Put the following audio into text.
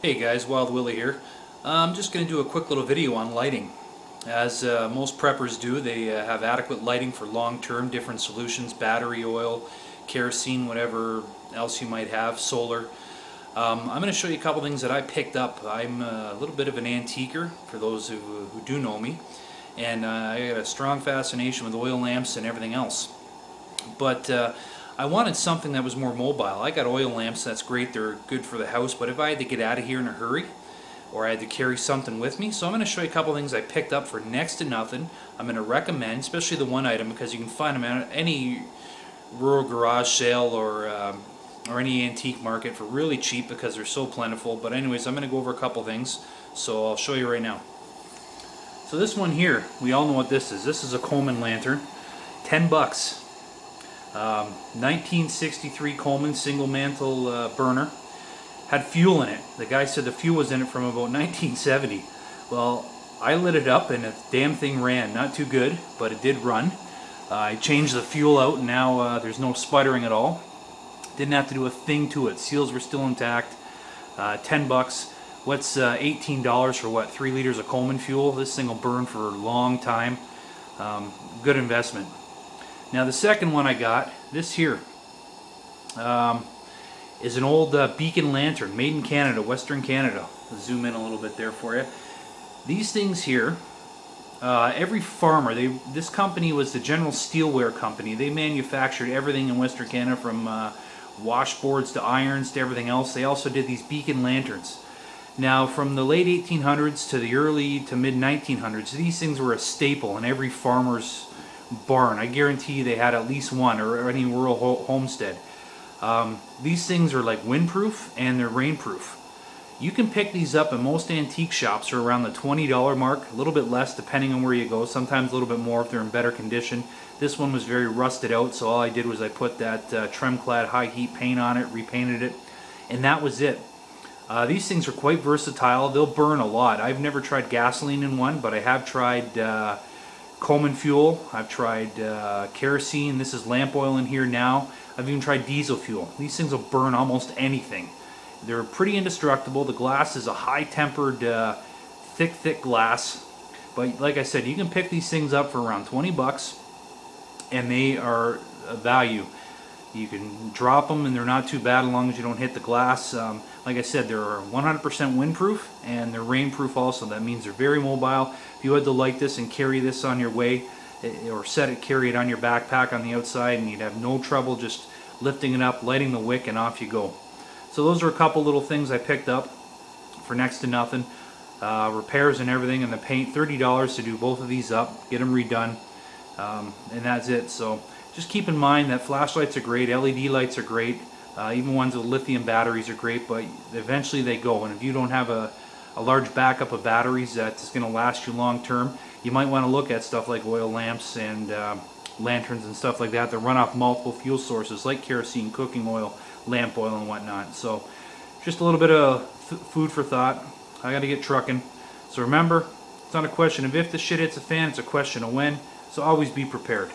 Hey guys, Wild Willie here. I'm just going to do a quick little video on lighting. As most preppers do, they have adequate lighting for long-term different solutions, battery, oil, kerosene, whatever else you might have, solar. I'm going to show you a couple things that I picked up. I'm a little bit of an antiquer, for those who do know me, and I got a strong fascination with oil lamps and everything else. But I wanted something that was more mobile. I got oil lamps, that's great, they're good for the house, but if I had to get out of here in a hurry, or I had to carry something with me, so I'm going to show you a couple things I picked up for next to nothing. I'm going to recommend, especially the one item, because you can find them at any rural garage sale or any antique market for really cheap because they're so plentiful. But anyways, I'm going to go over a couple things, so I'll show you right now. So this one here, we all know what this is. This is a Coleman lantern, 10 bucks. 1963 Coleman single mantle burner. Had fuel in it. The guy said the fuel was in it from about 1970. Well, I lit it up and the damn thing ran. Not too good, but it did run. I changed the fuel out and now there's no sputtering at all. Didn't have to do a thing to it. Seals were still intact. 10 bucks. What's $18 for what? 3 liters of Coleman fuel? This thing will burn for a long time. Good investment. Now the second one I got, this here, is an old beacon lantern, made in Canada, Western Canada. I'll zoom in a little bit there for you. These things here, every farmer, this company was the General Steelware Company. They manufactured everything in Western Canada, from washboards to irons to everything else. They also did these beacon lanterns. Now from the late 1800s to the early to mid 1900s, these things were a staple in every farmer's barn. I guarantee you they had at least one, or any rural homestead. These things are like windproof and they're rainproof. You can pick these up in most antique shops for around the $20 mark, a little bit less depending on where you go, sometimes a little bit more if they're in better condition. This one was very rusted out, so all I did was I put that Trem-Clad high heat paint on it, repainted it, and that was it. These things are quite versatile. They'll burn a lot. I've never tried gasoline in one, but I have tried Coleman fuel. I've tried kerosene. This is lamp oil in here now. I've even tried diesel fuel. These things will burn almost anything. They're pretty indestructible. The glass is a high-tempered, thick glass. But like I said, you can pick these things up for around 20 bucks, and they are a value. You can drop them, and they're not too bad as long as you don't hit the glass. Like I said, they're 100% windproof, and they're rainproof also. That means they're very mobile. If you had to light this and carry this on your way, or carry it on your backpack on the outside, and you'd have no trouble just lifting it up, lighting the wick, and off you go. So those are a couple little things I picked up for next to nothing. Repairs and everything, and the paint, $30 to do both of these up, get them redone, and that's it. So just keep in mind that flashlights are great, LED lights are great, even ones with lithium batteries are great, but eventually they go, and if you don't have a large backup of batteries that's going to last you long term, you might want to look at stuff like oil lamps and lanterns and stuff like that that run off multiple fuel sources like kerosene, cooking oil, lamp oil, and whatnot. So just a little bit of food for thought. I got to get trucking. So remember, it's not a question of if the shit hits the fan, it's a question of when. So always be prepared.